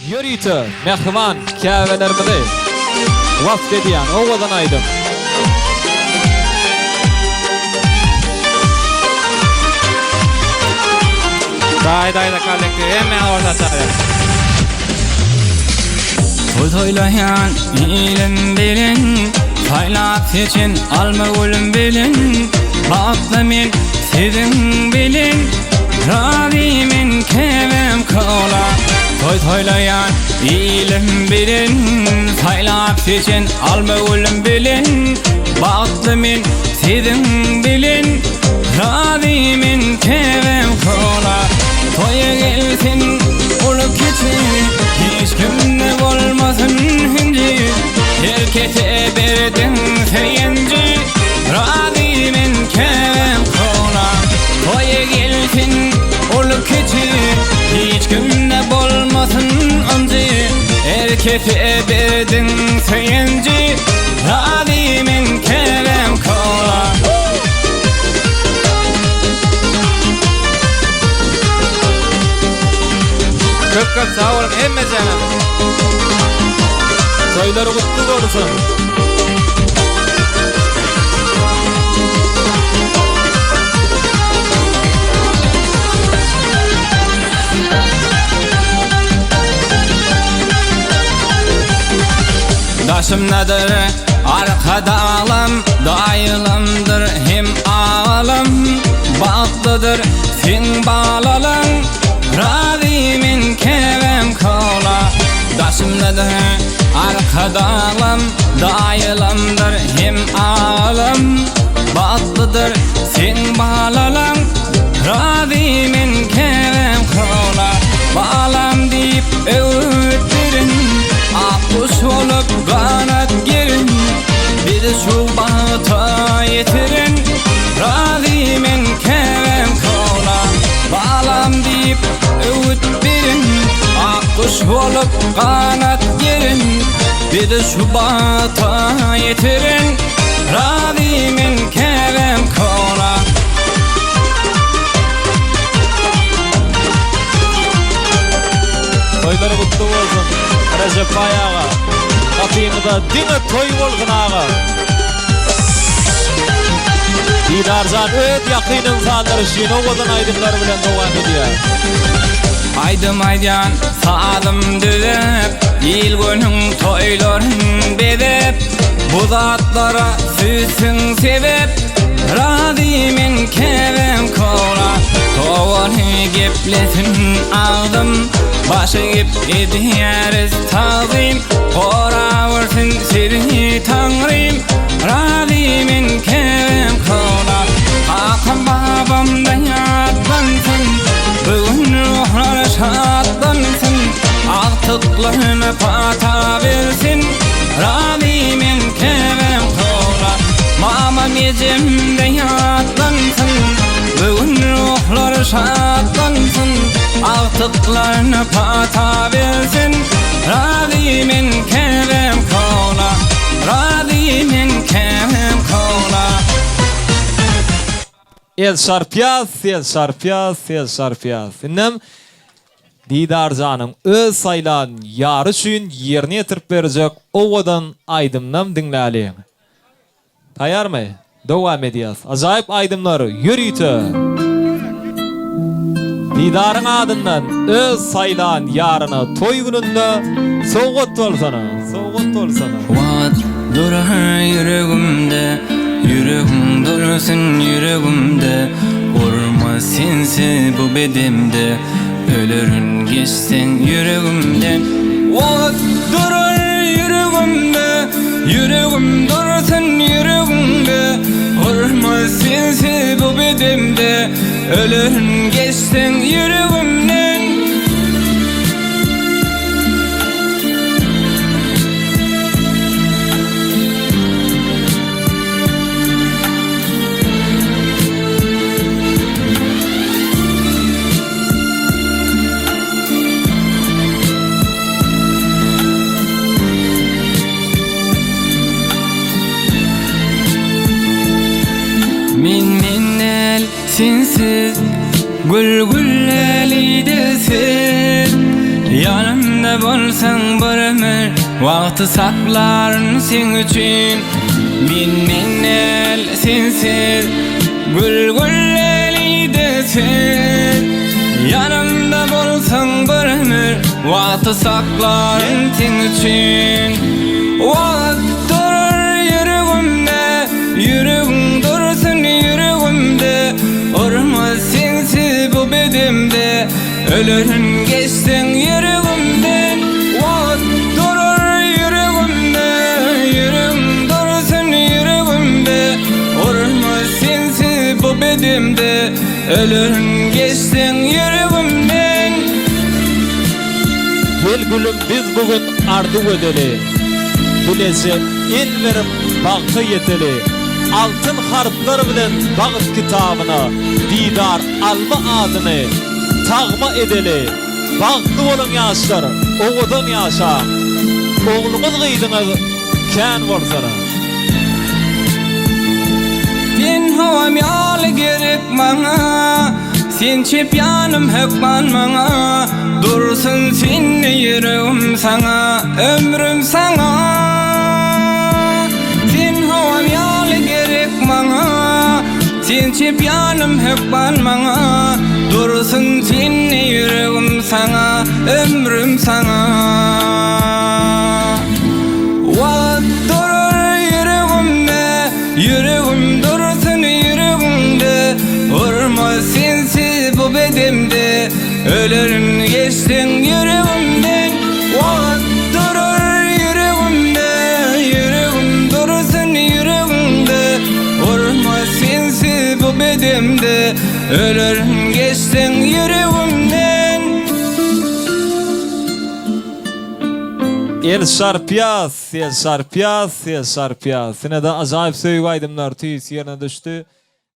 Yürüytü, mehriban kävelerimizi vaft ediyen ovadan aydım. Dayda kalekti, hemen orta çare. Toylayan ilim bilin, faylap için alma ölüm bilin. Baklamin sizin bilin, Rabimin kevem kola. Toylayan ilim bilin, faylap için alma ölüm bilin. Baklamin sizin bilin, Rabimin kevem kola. Toya gelsin olup geçin, hiç kimde olmasın hinci. Herkese berdin seyenci, Rabimin kevem kola. Toya gelsin olup geçin, hiç kimde olmasın hinci. Herkese berdin seyenci, Rabimin kevem kola. Köp sağ olun, emme canım. Toyları kutlu olsun. Daşımdadır arkada ağlam, dayılımdır hem ağlam. Baklıdır sen bağlalım, Rabimin kevem kola. Daşımdadır arkada ağlam, dayılımdır hem ağlam. Baklıdır sen bağlalım, Rabimin kevem kola. Bağlam deyip öğütlerin, akkuş olup kanat girin. Bir şu bağıta yetirin, Rabimin kevem kola. Bağlam deyip öğüt verin, akkuş olup kanat girin. Bir şu bağıta yetirin, Rabimin kevem kola. Toyları kutlu olsun. Recep Bayağı. Kapıyımda dini toy olsun ağa. Didarzan öt yakın insanlar için ovadan aydınlar bilen devam ediyor. Aydım aydan sağdım düzep, il günün toyların bedep. Bu zatlara süsün sebep, Rabimin kevem kola. Kovalı geplesin aldım, başı gip ediyeriz tazim. Kora vursun sirhi tanrım, Rabimin kevem kola. Hakan babamda yatlansın, bugün ruhlar şatlansın. Artıklarını pata versin, Rabimin kevem kola. Mamam yecimde yatlansın, bugün ruhlar şatlansın. Artıklarını pata versin, Rabimin kevem kola. Rabimin kevem kola. El şarpyaz. İnnem Didarzanın öz saylan yarı şuyun yerine yetirip verecek ovadan aydımdan dinleyalım. Tayar mı? Devam ediyaz. Acayip aydımları yürüytü. Didarın adından öz saylan yarına toy gününde soğut olsana. Vat durar yüreğimde, yüreğim dursun yüreğimde. Olma sensiz bu bedemde, ölürün geçsen yüreğimden. Vat durar yüreğimde, yüreğim dursun yüreğimde. Olma sensiz bu bedemde, ölürün geçsen yüreğimden. Minnel sensiz, gül gül eli desin yanım. Yanımda bolsaň bir ömür wagty saklaryn sen üçin. Min minel sensiz gülgülleliydi sen. Yanımda bolsaň bir ömür wagty saklaryn sen üçin. Wagt durur yüregimde, yüregim dursun yüregimde. Urmaz sensiz bu bedemde, ölürün geçtin yüreğimden. Wagt durur yüreğimde, yüreğim dursun yüreğimde. Urmaz sensiz bu bedemde, ölürün geçtin yüreğimden. Gel gülüm biz bugün ardy ödeli. Bilese el verip bagty yeteli. Altın harplar bilen bagyt kitabyna didar alma adyny tagma edeli. Bagty bolan ýaşlar oňdan ýaşa. Oglumyz gyýdyňyz kän bolsana. Ben havam ýaly gerek maňa, sen çep ýanym hökman maňa. Dursun seni yüreğim sana, ömrüm sana. Sen havam ýaly gerek maňa, sen çep ýanym hökman maňa. Dursun seni yüreğim sana, ömrüm sana. Wagt durur yüreğimde, yüreğim dursun yüreğimde. Urmaz sensiz bu bedemde, ölürün geçtin yüreğimden. Wagt durur yüreğimde, yüreğim dursun yüreğimde. Urmaz sensiz bu bedemde, ölürün geçtin yüreğimden. El şarpiyas, el şarpiyas, el şarpiyas. Sine de acayip söýüp aýdymlar, tüýs ýerine düşdi.